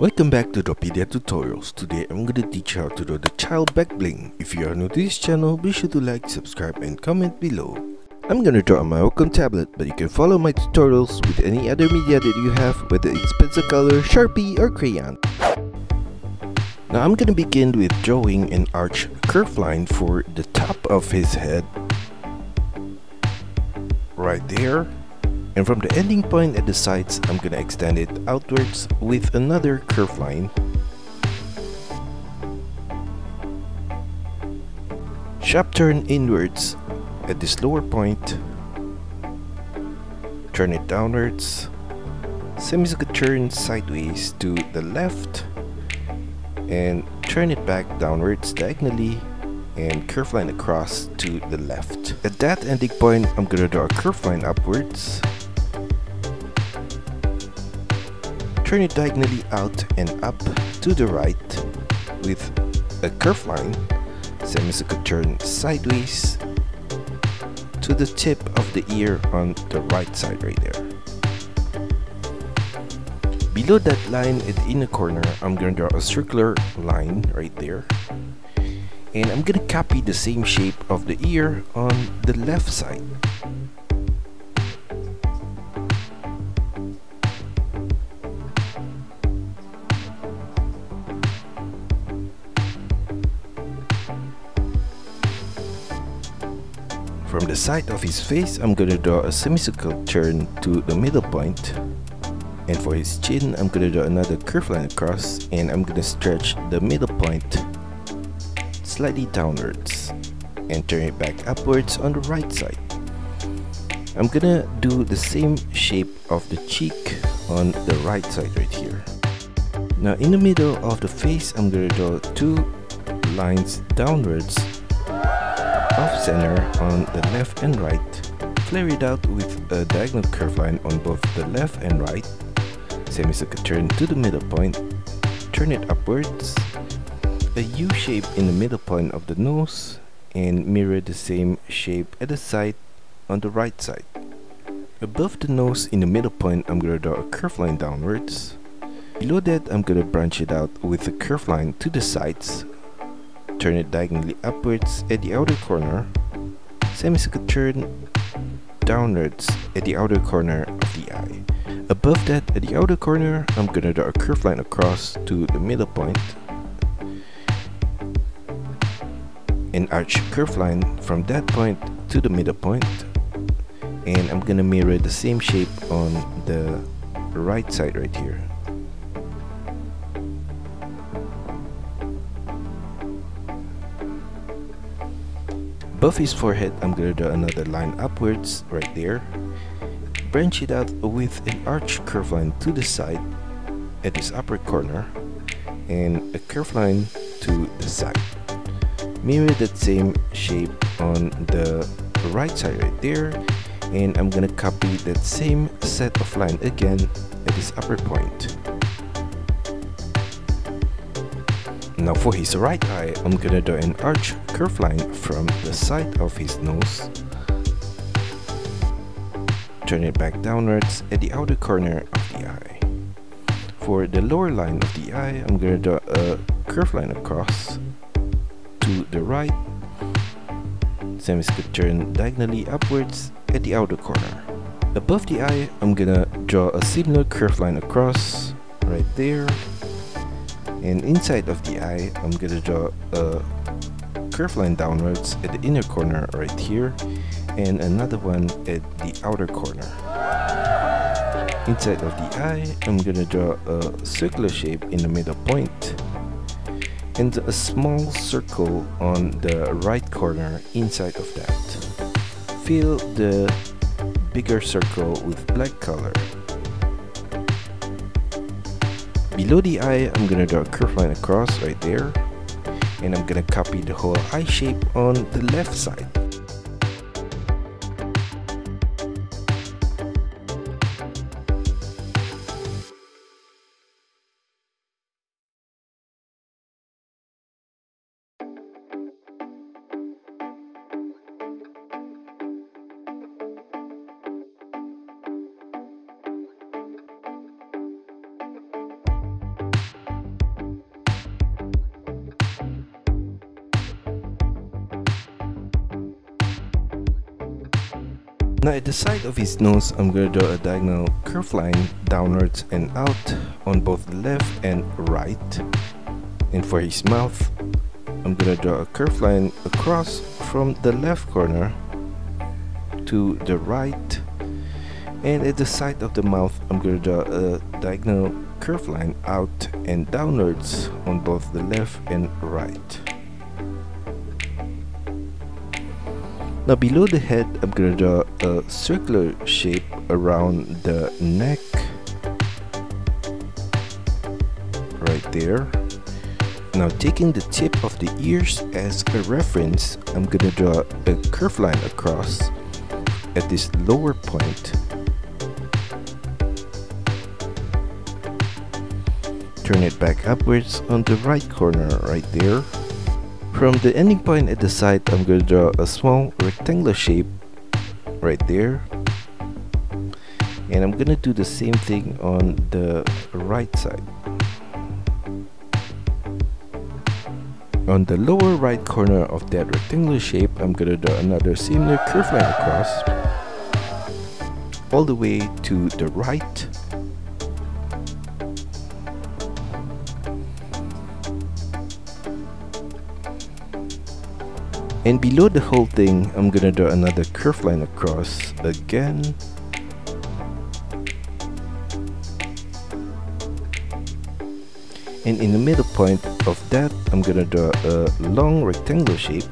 Welcome back to DRAWPEDIA tutorials. Today I'm gonna teach you how to draw the child backbling. If you are new to this channel, be sure to like, subscribe and comment below. I'm gonna draw on my Wacom tablet, but you can follow my tutorials with any other media that you have, whether it's pencil color, Sharpie or crayon. Now I'm gonna begin with drawing an arch curve line for the top of his head. Right there. And from the ending point at the sides, I'm gonna extend it outwards with another curve line. Sharp turn inwards at this lower point. Turn it downwards. Semicircle turn sideways to the left. And turn it back downwards diagonally. And curve line across to the left. At that ending point, I'm gonna draw a curve line upwards. Turn it diagonally out and up to the right with a curve line, semicircle turn sideways to the tip of the ear on the right side right there. Below that line at the inner corner, I'm going to draw a circular line right there. And I'm going to copy the same shape of the ear on the left side. From the side of his face, I'm gonna draw a semicircle turn to the middle point. And for his chin, I'm gonna draw another curve line across, and I'm gonna stretch the middle point slightly downwards and turn it back upwards on the right side. I'm gonna do the same shape of the cheek on the right side right here. Now in the middle of the face, I'm gonna draw two lines downwards off center on the left and right. Flare it out with a diagonal curve line on both the left and right. Semicircle turn to the middle point. Turn it upwards. A U shape in the middle point of the nose, and mirror the same shape at the side on the right side. Above the nose in the middle point, I'm gonna draw a curve line downwards. Below that, I'm gonna branch it out with a curve line to the sides. Turn it diagonally upwards at the outer corner. Semicircle turn downwards at the outer corner of the eye. Above that, at the outer corner, I'm gonna draw a curve line across to the middle point. An arch curve line from that point to the middle point. And I'm gonna mirror the same shape on the right side right here. Above his forehead, I'm gonna draw another line upwards right there. Branch it out with an arch curve line to the side at his upper corner and a curve line to the side. Mirror that same shape on the right side right there, and I'm gonna copy that same set of line again at his upper point. Now for his right eye, I'm gonna draw an arch curve line from the side of his nose. Turn it back downwards at the outer corner of the eye. For the lower line of the eye, I'm gonna draw a curve line across to the right. Semicircle turn diagonally upwards at the outer corner. Above the eye, I'm gonna draw a similar curve line across right there. And inside of the eye, I'm gonna draw a curve line downwards at the inner corner right here, and another one at the outer corner. Inside of the eye, I'm gonna draw a circular shape in the middle point, and a small circle on the right corner inside of that. Fill the bigger circle with black color. Below the eye, I'm gonna draw a curve line across right there, and I'm gonna copy the whole eye shape on the left side. Now at the side of his nose, I'm going to draw a diagonal curved line downwards and out on both the left and right. And for his mouth, I'm going to draw a curved line across from the left corner to the right. And at the side of the mouth, I'm going to draw a diagonal curved line out and downwards on both the left and right. Now below the head, I'm going to draw a circular shape around the neck, right there. Now taking the tip of the ears as a reference, I'm going to draw a curved line across at this lower point. Turn it back upwards on the right corner right there. From the ending point at the side, I'm going to draw a small rectangular shape right there. And I'm going to do the same thing on the right side. On the lower right corner of that rectangular shape, I'm going to draw another similar curved line across all the way to the right. And below the whole thing, I'm gonna draw another curved line across again. And in the middle point of that, I'm gonna draw a long rectangular shape.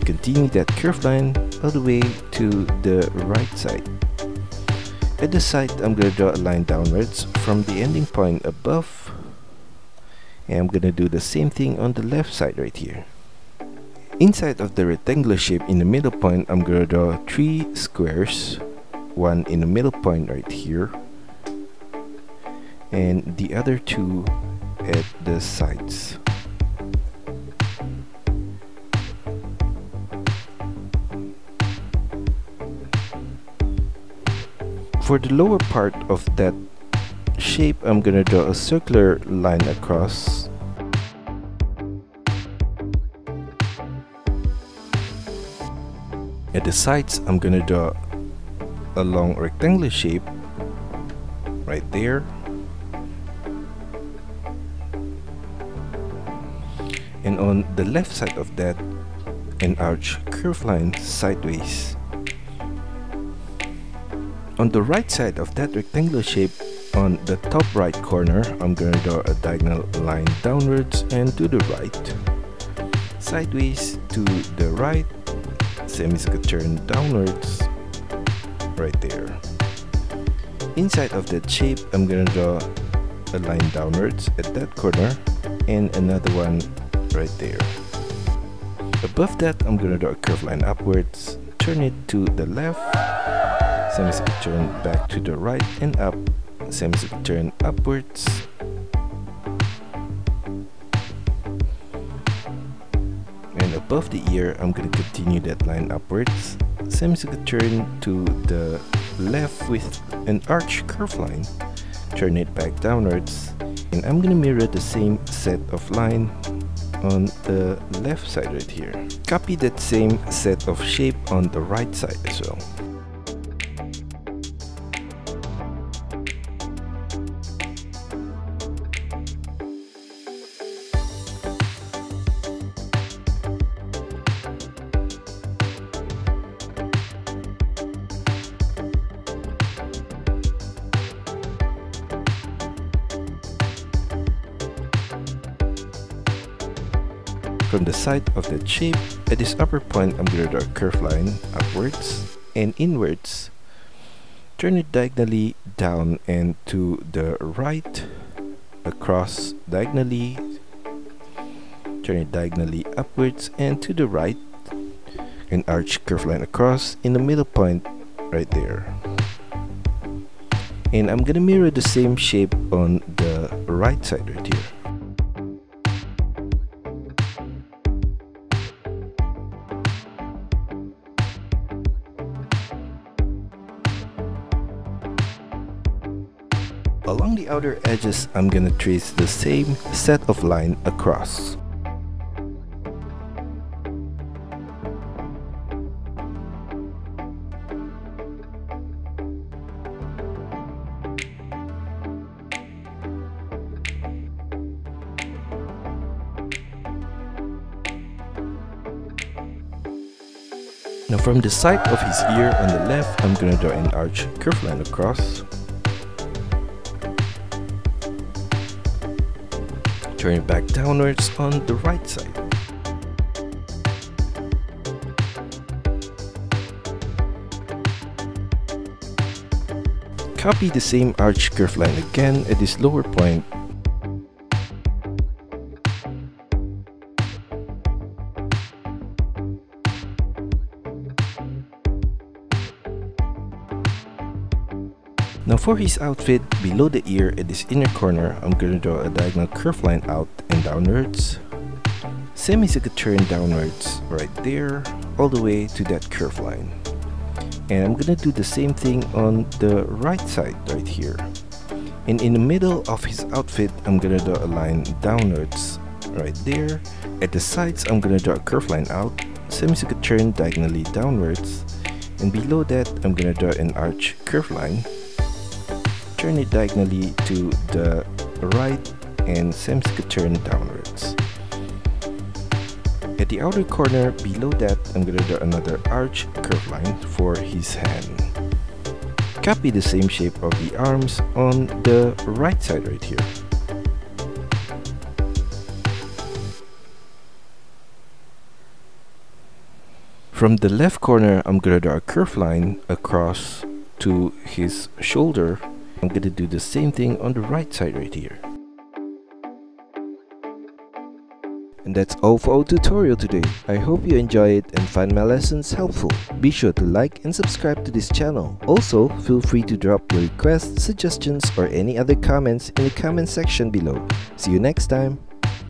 Continue that curved line all the way to the right side. At the side, I'm going to draw a line downwards from the ending point above, and I'm going to do the same thing on the left side right here. Inside of the rectangular shape in the middle point, I'm going to draw 3 squares, one in the middle point right here, and the other 2 at the sides. For the lower part of that shape, I'm gonna draw a circular line across. At the sides, I'm gonna draw a long rectangular shape right there. And on the left side of that, an arch curved line sideways. On the right side of that rectangular shape, on the top right corner, I'm going to draw a diagonal line downwards and to the right. Sideways to the right, semicircle turn downwards, right there. Inside of that shape, I'm going to draw a line downwards at that corner and another one right there. Above that, I'm going to draw a curved line upwards, turn it to the left, semicircle turn back to the right and up, semicircle turn upwards. And above the ear, I'm going to continue that line upwards, semicircle turn to the left with an arch curved line, turn it back downwards, and I'm going to mirror the same set of line on the left side right here. Copy that same set of shape on the right side as well. From the side of that shape, at this upper point, I'm going to draw a curved line upwards and inwards. Turn it diagonally down and to the right, across diagonally, turn it diagonally upwards and to the right, an arch curved line across in the middle point right there. And I'm going to mirror the same shape on the right side right here. Along the outer edges, I'm gonna trace the same set of line across. Now from the side of his ear on the left, I'm gonna draw an arch curve line across. Turn it back downwards on the right side. Copy the same arch curve line again at this lower point. Now for his outfit, below the ear at this inner corner, I'm gonna draw a diagonal curve line out and downwards. Semicircle turn downwards right there, all the way to that curve line. And I'm gonna do the same thing on the right side right here. And in the middle of his outfit, I'm gonna draw a line downwards right there. At the sides, I'm gonna draw a curve line out, semicircle turn diagonally downwards. And below that, I'm gonna draw an arch curve line. Turn it diagonally to the right and semicircle turn downwards. At the outer corner below that, I'm gonna draw another arch curve line for his hand. Copy the same shape of the arms on the right side right here. From the left corner, I'm gonna draw a curve line across to his shoulder. I'm gonna do the same thing on the right side right here. And that's all for our tutorial today. I hope you enjoy it and find my lessons helpful. Be sure to like and subscribe to this channel. Also, feel free to drop your requests, suggestions, or any other comments in the comment section below. See you next time!